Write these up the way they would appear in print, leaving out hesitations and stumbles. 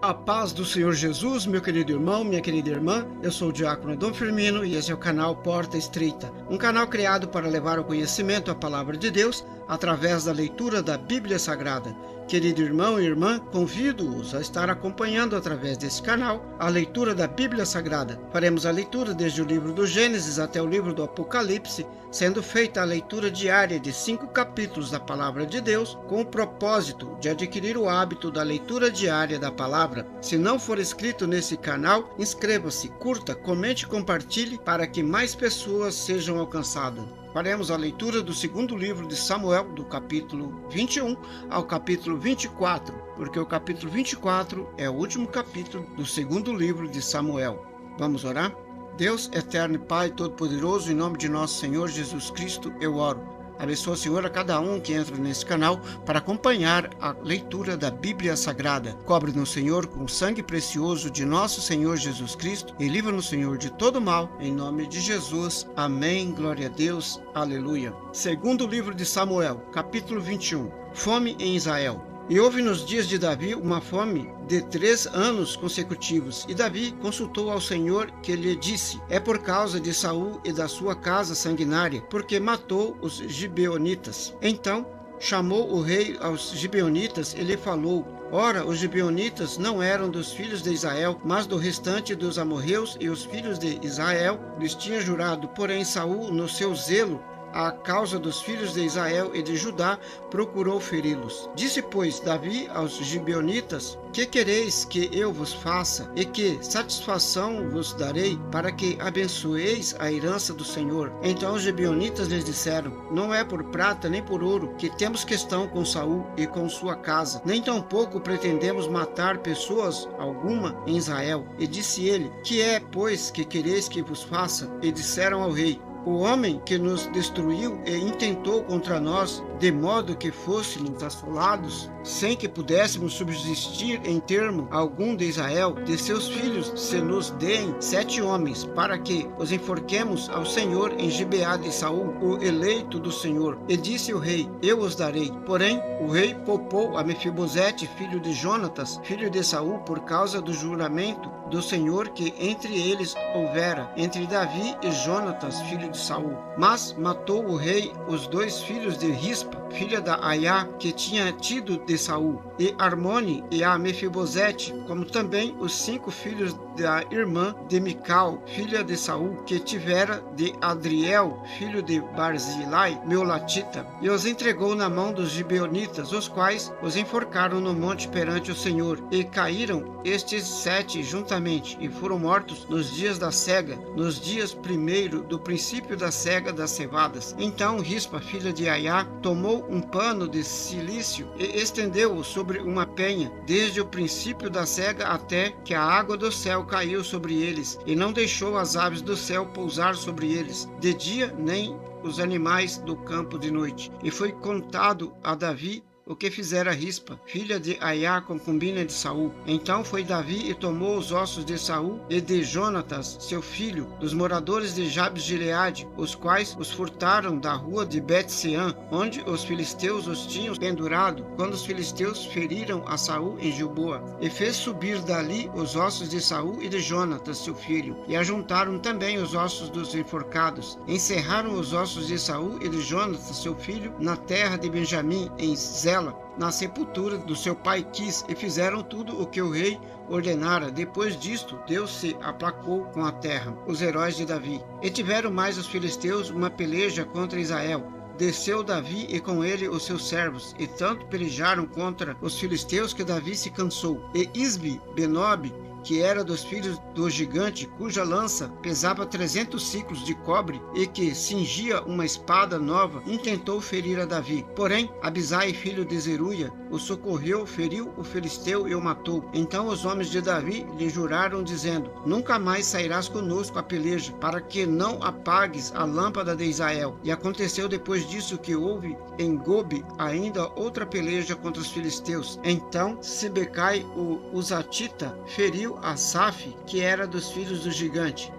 A paz do Senhor Jesus, meu querido irmão, minha querida irmã, eu sou o Diácono Dom Firmino e esse é o canal Porta Estreita, um canal criado para levar ao conhecimento a Palavra de Deus através da leitura da Bíblia Sagrada. Querido irmão e irmã, convido-os a estar acompanhando através desse canal a leitura da Bíblia Sagrada. Faremos a leitura desde o livro do Gênesis até o livro do Apocalipse, sendo feita a leitura diária de 5 capítulos da Palavra de Deus, com o propósito de adquirir o hábito da leitura diária da Palavra. Se não for inscrito nesse canal, inscreva-se, curta, comente e compartilhe para que mais pessoas sejam alcançadas. Faremos a leitura do segundo livro de Samuel, do capítulo 21 ao capítulo 24, porque o capítulo 24 é o último capítulo do segundo livro de Samuel. Vamos orar? Deus, eterno Pai Todo-Poderoso, em nome de nosso Senhor Jesus Cristo, eu oro. Abençoa, Senhor, a cada um que entra nesse canal para acompanhar a leitura da Bíblia Sagrada. Cobre-nos, Senhor, com o sangue precioso de nosso Senhor Jesus Cristo e livra-nos, Senhor, de todo mal, em nome de Jesus. Amém. Glória a Deus. Aleluia. Segundo livro de Samuel, capítulo 21. Fome em Israel. E houve nos dias de Davi uma fome de 3 anos consecutivos. E Davi consultou ao Senhor, que lhe disse: é por causa de Saul e da sua casa sanguinária, porque matou os gibeonitas. Então chamou o rei aos gibeonitas e lhe falou: ora, os gibeonitas não eram dos filhos de Israel, mas do restante dos amorreus, e os filhos de Israel lhes tinha jurado. Porém Saul, no seu zelo a causa dos filhos de Israel e de Judá, procurou feri-los. Disse, pois, Davi aos gibeonitas: que quereis que eu vos faça, e que satisfação vos darei, para que abençoeis a herança do Senhor? Então os gibeonitas lhes disseram: não é por prata nem por ouro que temos questão com Saul e com sua casa, nem tampouco pretendemos matar pessoas alguma em Israel. E disse ele: que é, pois, que quereis que vos faça? E disseram ao rei: o homem que nos destruiu e intentou contra nós, de modo que fôssemos assolados, sem que pudéssemos subsistir em termo algum de Israel, de seus filhos se nos deem 7 homens, para que os enforquemos ao Senhor em Gibeá de Saul, o eleito do Senhor. E disse o rei: eu os darei. Porém, o rei poupou a Mefibosete, filho de Jonatas, filho de Saul, por causa do juramento do Senhor que entre eles houvera, entre Davi e Jonatas, filho de Saul. Mas matou o rei os 2 filhos de Rispa, filha da Aiá, que tinha tido de Saul, e Armone e a Mefibosete, como também os 5 filhos da irmã de Mical, filha de Saul, que tivera de Adriel, filho de Barzilai, Meolatita, e os entregou na mão dos gibeonitas, os quais os enforcaram no monte perante o Senhor. E caíram estes 7 juntamente, e foram mortos nos dias da cega, nos dias primeiro do princípio da cega das cevadas. Então Rispa, filha de Aiá, tomou um pano de cilício e estendeu-o sobre uma penha, desde o princípio da cega até que a água do céu caiu sobre eles, e não deixou as aves do céu pousar sobre eles, de dia nem os animais do campo de noite. E foi contado a Davi o que fizera Rispa, filha de Aiá, concubina de Saul. Então foi Davi e tomou os ossos de Saul e de Jonatas, seu filho, dos moradores de Jabes-Gileade, os quais os furtaram da rua de Bet-Seã, onde os filisteus os tinham pendurado, quando os filisteus feriram a Saul em Gilboa. E fez subir dali os ossos de Saul e de Jonatas, seu filho, e ajuntaram também os ossos dos enforcados. Encerraram os ossos de Saul e de Jonatas, seu filho, na terra de Benjamim, em Zela, na sepultura do seu pai Quis, e fizeram tudo o que o rei ordenara. Depois disto, Deus se aplacou com a terra. Os heróis de Davi. E tiveram mais os filisteus uma peleja contra Israel. Desceu Davi e com ele os seus servos, e tanto pelejaram contra os filisteus que Davi se cansou. E Isbi-Benob, que era dos filhos do gigante, cuja lança pesava 300 siclos de cobre e que cingia uma espada nova, intentou ferir a Davi. Porém, Abisai, filho de Zeruia, o socorreu, feriu o filisteu e o matou. Então os homens de Davi lhe juraram, dizendo: nunca mais sairás conosco a peleja, para que não apagues a lâmpada de Israel. E aconteceu depois disso que houve em Gobe ainda outra peleja contra os filisteus. Então Sibecai, o Uzatita, feriu Asaf, que era dos filhos do gigante.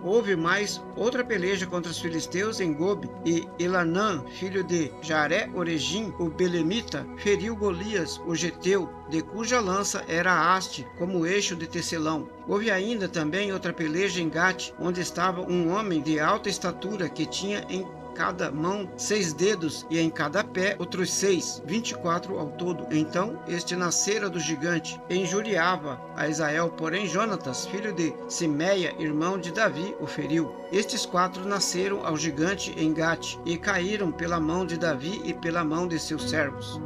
Houve mais outra peleja contra os filisteus em Gobe, e Elanã, filho de Jaré-Oregim, o belemita, feriu Golias, o geteu, de cuja lança era haste, como o eixo de tecelão. Houve ainda também outra peleja em Gate, onde estava um homem de alta estatura que tinha em cada mão 6 dedos e em cada pé outros 6, 24 ao todo. Então este nascera do gigante e injuriava a Israel, porém Jonatas, filho de Simeia, irmão de Davi, o feriu. Estes 4 nasceram ao gigante em Gate e caíram pela mão de Davi e pela mão de seus servos.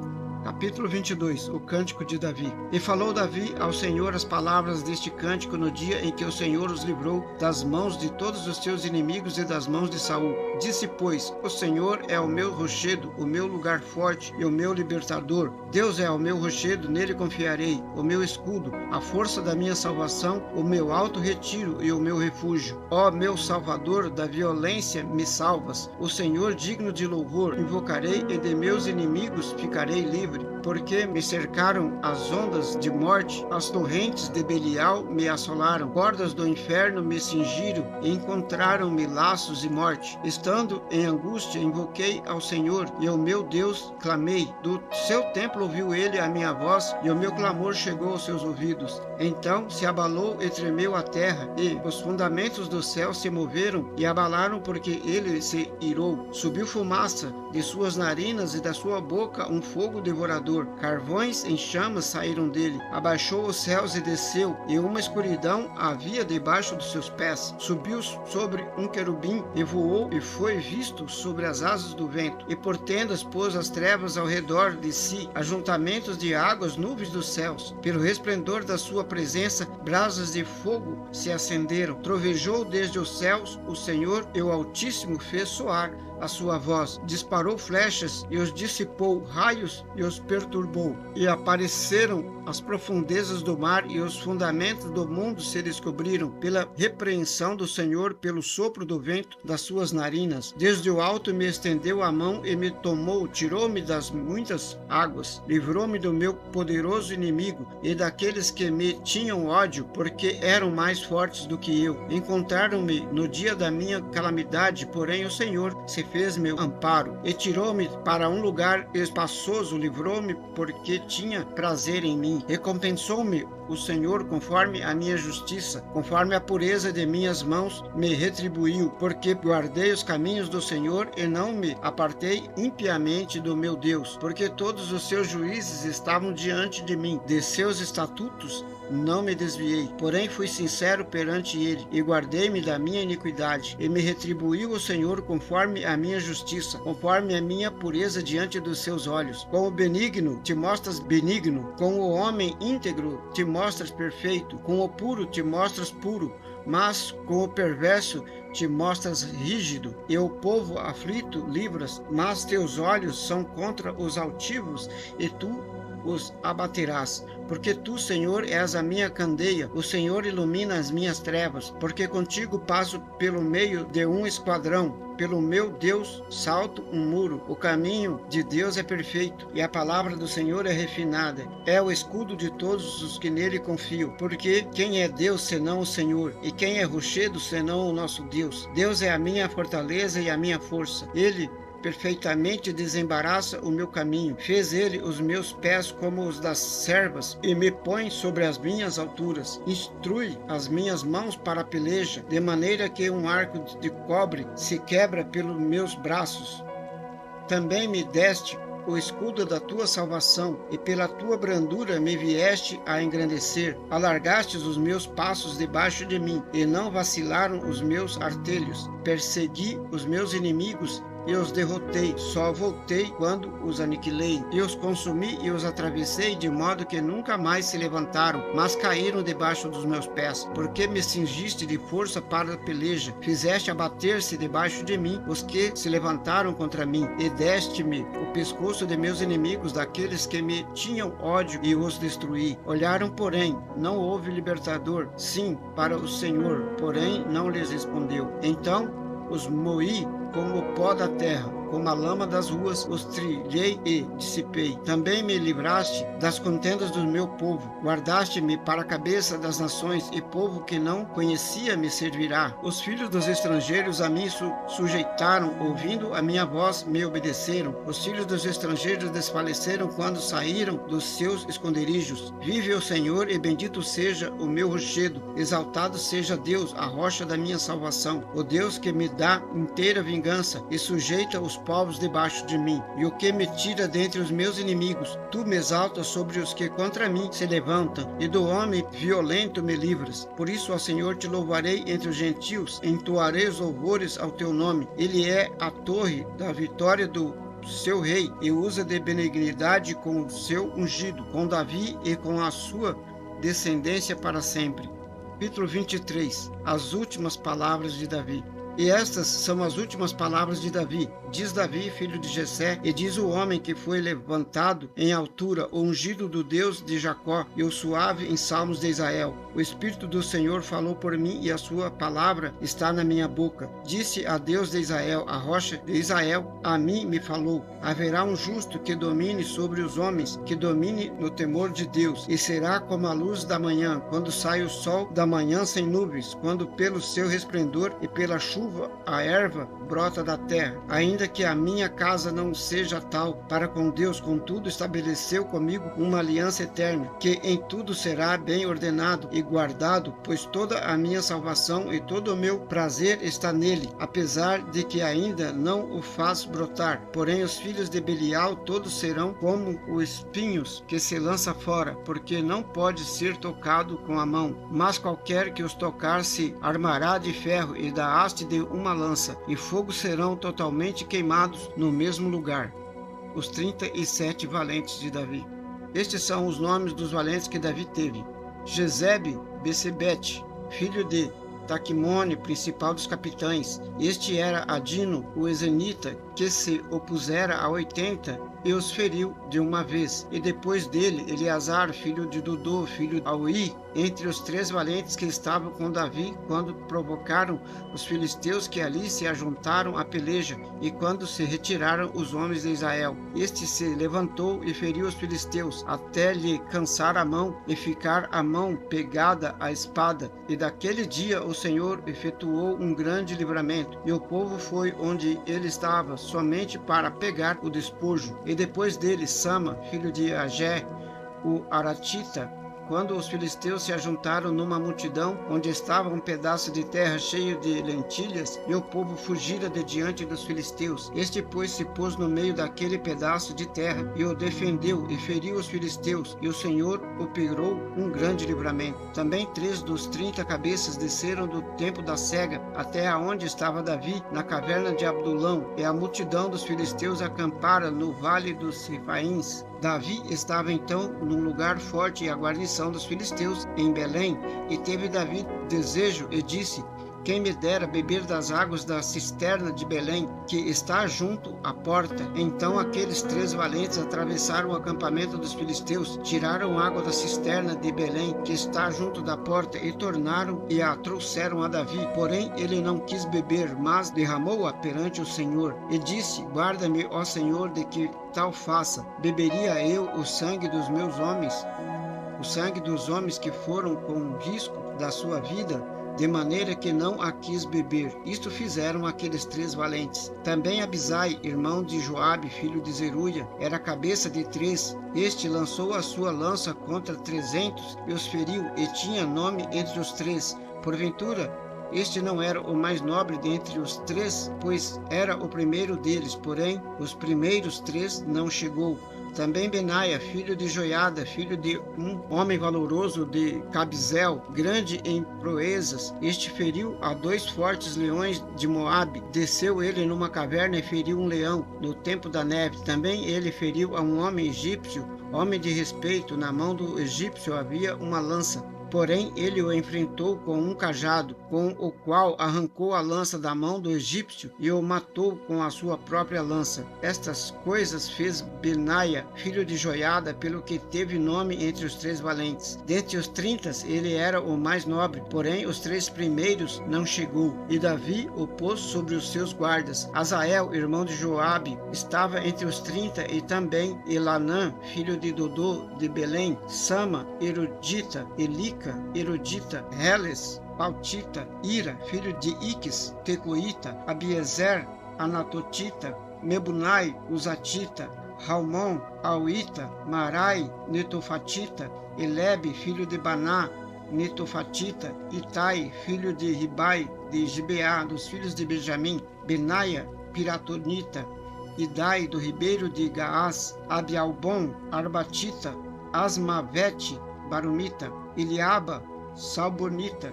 Capítulo 22. O Cântico de Davi. E falou Davi ao Senhor as palavras deste cântico no dia em que o Senhor os livrou das mãos de todos os seus inimigos e das mãos de Saul. Disse, pois, o Senhor é o meu rochedo, o meu lugar forte e o meu libertador. Deus é o meu rochedo, nele confiarei, o meu escudo, a força da minha salvação, o meu alto retiro e o meu refúgio. Ó meu Salvador, da violência me salvas. O Senhor digno de louvor, invocarei e de meus inimigos ficarei livre. Porque me cercaram as ondas de morte, as torrentes de Belial me assolaram, cordas do inferno me cingiram e encontraram-me laços e morte. Estando em angústia, invoquei ao Senhor e ao meu Deus clamei. Do seu templo ouviu ele a minha voz e o meu clamor chegou aos seus ouvidos. Então se abalou e tremeu a terra e os fundamentos do céu se moveram e abalaram porque ele se irou. Subiu fumaça de suas narinas e da sua boca um fogo devorador. Carvões em chamas saíram dele. Abaixou os céus e desceu, e uma escuridão havia debaixo dos seus pés. Subiu sobre um querubim e voou e foi visto sobre as asas do vento. E por tendas pôs as trevas ao redor de si, ajuntamentos de águas, nuvens dos céus. Pelo resplendor da sua presença, brasas de fogo se acenderam. Trovejou desde os céus o Senhor, e o Altíssimo fez soar a sua voz, disparou flechas e os dissipou, raios e os perturbou. E apareceram as profundezas do mar e os fundamentos do mundo se descobriram pela repreensão do Senhor, pelo sopro do vento das suas narinas. Desde o alto me estendeu a mão e me tomou, tirou-me das muitas águas, livrou-me do meu poderoso inimigo e daqueles que me tinham ódio, porque eram mais fortes do que eu. Encontraram-me no dia da minha calamidade, porém o Senhor se fez meu amparo e tirou-me para um lugar espaçoso, livrou-me porque tinha prazer em mim. Recompensou-me o Senhor conforme a minha justiça, conforme a pureza de minhas mãos me retribuiu, porque guardei os caminhos do Senhor e não me apartei impiamente do meu Deus, porque todos os seus juízes estavam diante de mim, de seus estatutos não me desviei, porém fui sincero perante ele, e guardei-me da minha iniquidade, e me retribuiu o Senhor conforme a minha justiça, conforme a minha pureza diante dos seus olhos. Com o benigno te mostras benigno, com o homem íntegro te mostras perfeito, com o puro te mostras puro, mas com o perverso te mostras rígido, e o povo aflito livras, mas teus olhos são contra os altivos, e tu os abaterás. Porque tu, Senhor, és a minha candeia, o Senhor ilumina as minhas trevas, porque contigo passo pelo meio de um esquadrão, pelo meu Deus salto um muro. O caminho de Deus é perfeito, e a palavra do Senhor é refinada. É o escudo de todos os que nele confiam, porque quem é Deus senão o Senhor? E quem é rochedo senão o nosso Deus? Deus é a minha fortaleza e a minha força. Ele perfeitamente desembaraça o meu caminho. Fez ele os meus pés como os das servas e me põe sobre as minhas alturas. Instrui as minhas mãos para a peleja, de maneira que um arco de cobre se quebra pelos meus braços. Também me deste o escudo da tua salvação, e pela tua brandura me vieste a engrandecer. Alargastes os meus passos debaixo de mim, e não vacilaram os meus artelhos. Persegui os meus inimigos e os derrotei, só voltei quando os aniquilei. E os consumi e os atravessei, de modo que nunca mais se levantaram, mas caíram debaixo dos meus pés. Porque me cingiste de força para a peleja, fizeste abater-se debaixo de mim os que se levantaram contra mim, e deste-me o pescoço de meus inimigos, daqueles que me tinham ódio, e os destruí. Olharam, porém, não houve libertador, sim, para o Senhor, porém não lhes respondeu. Então os moí como o pó da terra, como a lama das ruas os trilhei e dissipei. Também me livraste das contendas do meu povo, guardaste-me para a cabeça das nações, e povo que não conhecia me servirá. Os filhos dos estrangeiros a mim sujeitaram, ouvindo a minha voz me obedeceram. Os filhos dos estrangeiros desfaleceram quando saíram dos seus esconderijos. Vive o Senhor, e bendito seja o meu rochedo. Exaltado seja Deus, a rocha da minha salvação, o Deus que me dá inteira vingança e sujeita os povos debaixo de mim, e o que me tira dentre os meus inimigos. Tu me exaltas sobre os que contra mim se levantam, e do homem violento me livras. Por isso, ó Senhor, te louvarei entre os gentios, entoarei os louvores ao teu nome. Ele é a torre da vitória do seu rei, e usa de benignidade com o seu ungido, com Davi e com a sua descendência para sempre. Capítulo 23. As últimas palavras de Davi. E estas são as últimas palavras de Davi. Diz Davi, filho de Jessé, e diz o homem que foi levantado em altura, o ungido do Deus de Jacó, e o suave em salmos de Israel. O Espírito do Senhor falou por mim, e a sua palavra está na minha boca. Disse a Deus de Israel, a rocha de Israel, a mim me falou. Haverá um justo que domine sobre os homens, que domine no temor de Deus, e será como a luz da manhã, quando sai o sol da manhã sem nuvens, quando pelo seu resplendor e pela chuva a erva brota da terra. Ainda que a minha casa não seja tal para com Deus, contudo estabeleceu comigo uma aliança eterna, que em tudo será bem ordenado e guardado, pois toda a minha salvação e todo o meu prazer está nele, apesar de que ainda não o faz brotar. Porém os filhos de Belial todos serão como os espinhos que se lança fora, porque não pode ser tocado com a mão, mas qualquer que os tocar se armará de ferro e da haste de uma lança, e fogo serão totalmente queimados no mesmo lugar. Os 37 valentes de Davi. Estes são os nomes dos valentes que Davi teve: Jezebe-Bessebete, filho de Taquimone, principal dos capitães. Este era Adino, o ezenita, que se opusera a 80 e os feriu de uma vez. E depois dele, Eleazar, filho de Dodô, filho de Aui, entre os 3 valentes que estavam com Davi, quando provocaram os filisteus que ali se ajuntaram à peleja, e quando se retiraram os homens de Israel. Este se levantou e feriu os filisteus, até lhe cansar a mão e ficar a mão pegada à espada. E daquele dia o Senhor efetuou um grande livramento, e o povo foi onde ele estava, somente para pegar o despojo. E depois dele, Sama, filho de Agé, o Aratita, quando os filisteus se ajuntaram numa multidão, onde estava um pedaço de terra cheio de lentilhas, e o povo fugira de diante dos filisteus. Este, pois, se pôs no meio daquele pedaço de terra, e o defendeu, e feriu os filisteus, e o Senhor operou um grande livramento. Também 3 dos 30 cabeças desceram do tempo da cega, até aonde estava Davi, na caverna de Abdulão, e a multidão dos filisteus acampara no vale dos Refaíns. Davi estava então num lugar forte, e a guarnição dos filisteus em Belém, e teve Davi desejo e disse: quem me dera beber das águas da cisterna de Belém, que está junto à porta. Então aqueles 3 valentes atravessaram o acampamento dos filisteus, tiraram água da cisterna de Belém, que está junto da porta, e tornaram e a trouxeram a Davi. Porém ele não quis beber, mas derramou-a perante o Senhor, e disse: guarda-me, ó Senhor, de que tal faça. Beberia eu o sangue dos meus homens, o sangue dos homens que foram com risco da sua vida? De maneira que não a quis beber. Isto fizeram aqueles 3 valentes. Também Abisai, irmão de Joabe, filho de Zeruia, era cabeça de 3. Este lançou a sua lança contra 300 e os feriu, e tinha nome entre os 3. Porventura, este não era o mais nobre dentre os 3, pois era o primeiro deles, porém os primeiros 3 não chegou. Também Benaia, filho de Joiada, filho de um homem valoroso de Cabzel, grande em proezas, este feriu a 2 fortes leões de Moabe. Desceu ele numa caverna e feriu um leão no tempo da neve. Também ele feriu a um homem egípcio, homem de respeito. Na mão do egípcio havia uma lança. Porém, ele o enfrentou com um cajado, com o qual arrancou a lança da mão do egípcio e o matou com a sua própria lança. Estas coisas fez Benaia, filho de Joiada, pelo que teve nome entre os 3 valentes. Dentre os 30, ele era o mais nobre, porém os 3 primeiros não chegou. E Davi o pôs sobre os seus guardas. Asael, irmão de Joabe, estava entre os 30, e também Elanã, filho de Dodô de Belém, Sama, erudita, Elica, erudita, Heles, Pautita, Ira, filho de Iques, Tecoíta, Abiezer, Anatotita, Mebunai, Uzatita, Raumon, Auita, Marai, Netofatita, Elebe, filho de Baná, Netofatita, Itai, filho de Ribai, de Gibeá, dos filhos de Benjamim, Benaia, Piratonita, Idai, do ribeiro de Gaás, Abialbon, Arbatita, Asmavete, Barumita, Eliaba, Salbonita,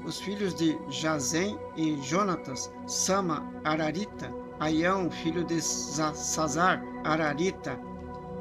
os filhos de Jazem e Jonatas, Sama, Ararita, Aião, filho de Sazar, Ararita,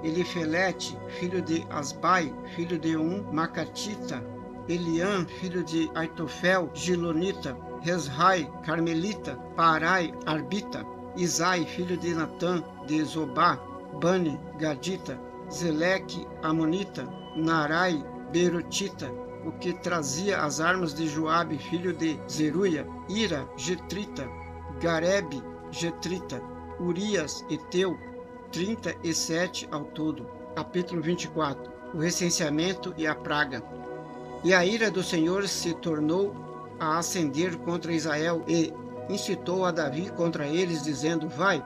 Elifelete, filho de Asbai, filho de Macatita, Eliã, filho de Aitofel, Gilonita, Rezrai, Carmelita, Parai, Arbita, Isai, filho de Natã, de Zobá, Bani, Gadita, Zeleque, Amonita, Narai, Berotita, o que trazia as armas de Joabe, filho de Zeruia, Ira, Getrita, Garebe, Getrita, Urias, Eteu, 37 ao todo. Capítulo 24. O recenseamento e a praga. E a ira do Senhor se tornou a acender contra Israel e incitou a Davi contra eles, dizendo: Vai,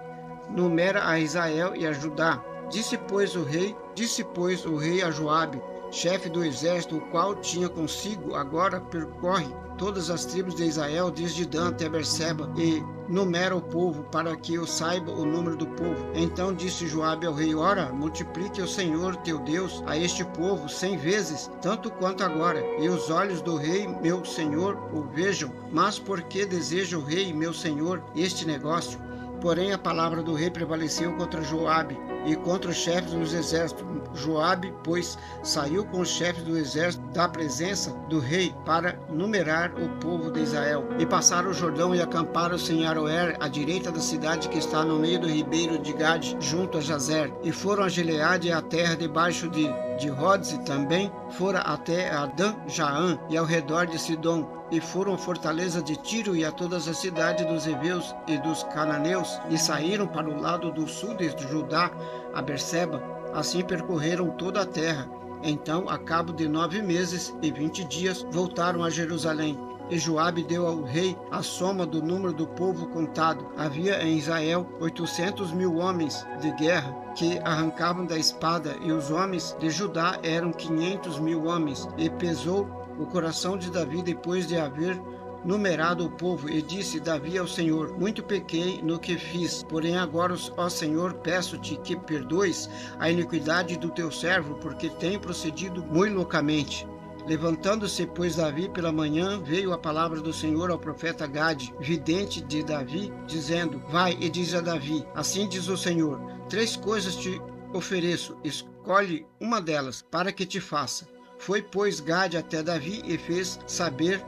numera a Israel e a Judá. Disse, pois, o rei a Joabe, chefe do exército, o qual tinha consigo, agora percorre todas as tribos de Israel, desde Dan até Berseba, e numera o povo, para que eu saiba o número do povo. Então disse Joabe ao rei: Ora, multiplique o Senhor teu Deus a este povo 100 vezes, tanto quanto agora, e os olhos do rei meu senhor o vejam. Mas por que deseja o rei meu senhor este negócio? Porém a palavra do rei prevaleceu contra Joabe e contra os chefes dos exércitos. Joabe, pois, saiu com os chefes do exército da presença do rei para numerar o povo de Israel. E passaram o Jordão e acamparam-se em Aroer, à direita da cidade que está no meio do ribeiro de Gade, junto a Jazer. E foram a Gileade e a terra debaixo de Rodes, e também fora até a Dan-Jaã e ao redor de Sidom. E foram à fortaleza de Tiro e a todas as cidades dos heveus e dos cananeus, e saíram para o lado do sul de Judá, a Berseba. Assim percorreram toda a terra. Então, a cabo de 9 meses e 20 dias, voltaram a Jerusalém. E Joabe deu ao rei a soma do número do povo contado. Havia em Israel 800.000 homens de guerra que arrancavam da espada, e os homens de Judá eram 500.000 homens. E pesou o coração de Davi depois de haver numerado o povo, e disse Davi ao Senhor: Muito pequei no que fiz, porém agora, ó Senhor, peço-te que perdoes a iniquidade do teu servo, porque tenho procedido muito loucamente. Levantando-se, pois, Davi pela manhã, veio a palavra do Senhor ao profeta Gade, vidente de Davi, dizendo: Vai e diz a Davi: Assim diz o Senhor: 3 coisas te ofereço, escolhe uma delas, para que te faça. Foi, pois, Gade até Davi e fez saber,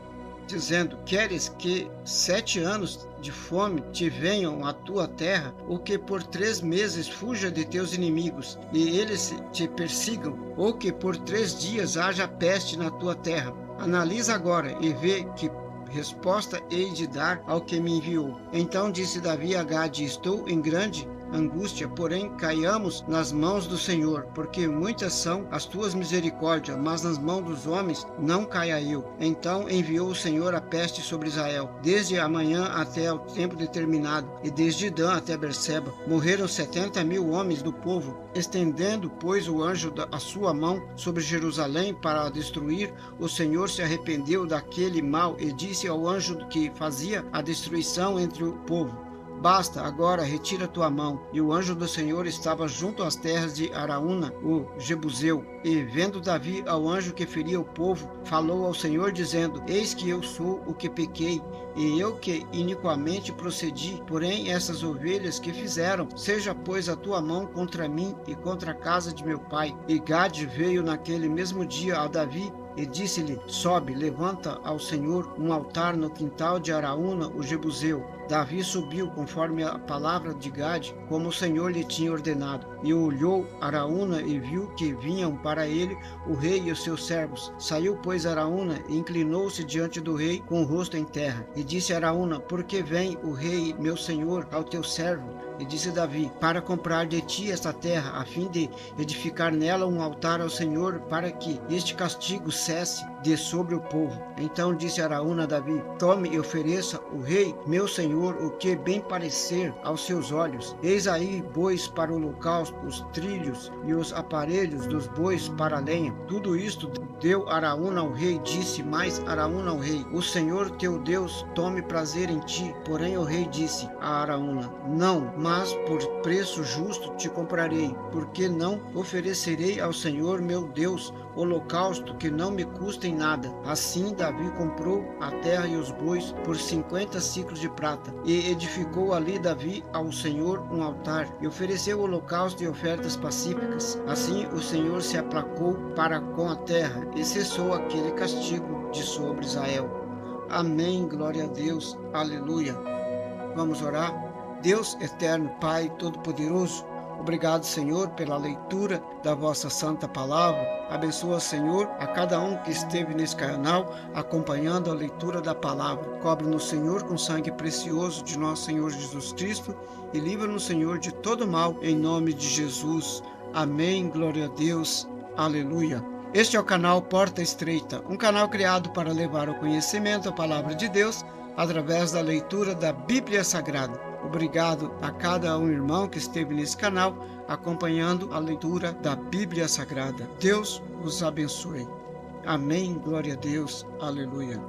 dizendo: Queres que 7 anos de fome te venham à tua terra, ou que por 3 meses fuja de teus inimigos, e eles te persigam, ou que por 3 dias haja peste na tua terra? Analisa agora e vê que resposta hei de dar ao que me enviou. Então disse Davi a Gade: Estou em grande angústia, porém caiamos nas mãos do Senhor, porque muitas são as tuas misericórdias, mas nas mãos dos homens não caia eu. Então enviou o Senhor a peste sobre Israel, desde a manhã até o tempo determinado, e desde Dan até Berseba. Morreram 70.000 homens do povo. Estendendo, pois, o anjo a sua mão sobre Jerusalém para a destruir, o Senhor se arrependeu daquele mal e disse ao anjo que fazia a destruição entre o povo: Basta, agora retira tua mão. E o anjo do Senhor estava junto às terras de Araúna, o Jebuseu. E vendo Davi ao anjo que feria o povo, falou ao Senhor, dizendo: Eis que eu sou o que pequei, e eu que iniquamente procedi. Porém, essas ovelhas que fizeram, seja pois a tua mão contra mim e contra a casa de meu pai. E Gade veio naquele mesmo dia a Davi e disse-lhe: sobe, levanta ao Senhor um altar no quintal de Araúna, o jebuseu. Davi subiu conforme a palavra de Gade, como o Senhor lhe tinha ordenado. E olhou Araúna e viu que vinham para ele o rei e os seus servos. Saiu, pois, Araúna e inclinou-se diante do rei com o rosto em terra. E disse Araúna: por que vem o rei, meu senhor, ao teu servo? E disse Davi: para comprar de ti esta terra, a fim de edificar nela um altar ao Senhor, para que este castigo cesse de sobre o povo. Então disse Araúna a Davi: tome e ofereça o rei, meu senhor, o que bem parecer aos seus olhos. Eis aí bois para o holocausto, os trilhos e os aparelhos dos bois para a lenha. Tudo isto deu Araúna ao rei. Disse mais Araúna ao rei: o Senhor teu Deus tome prazer em ti. Porém o rei disse a Araúna: não, mas por preço justo te comprarei, porque não oferecerei ao Senhor meu Deus holocausto que não me custem nada. Assim Davi comprou a terra e os bois por 50 siclos de prata, e edificou ali Davi ao Senhor um altar, e ofereceu holocausto e ofertas pacíficas. Assim o Senhor se aplacou para com a terra, e cessou aquele castigo de sobre Israel. Amém, glória a Deus, aleluia. Vamos orar. Deus eterno, Pai Todo-Poderoso, obrigado, Senhor, pela leitura da vossa santa palavra. Abençoa, Senhor, a cada um que esteve nesse canal acompanhando a leitura da palavra. Cobre-nos, Senhor, com sangue precioso de nosso Senhor Jesus Cristo e livra-nos, Senhor, de todo mal, em nome de Jesus. Amém, glória a Deus, aleluia. Este é o canal Porta Estreita, um canal criado para levar ao conhecimento a palavra de Deus através da leitura da Bíblia Sagrada. Obrigado a cada um irmão que esteve nesse canal acompanhando a leitura da Bíblia Sagrada. Deus os abençoe. Amém, glória a Deus, aleluia.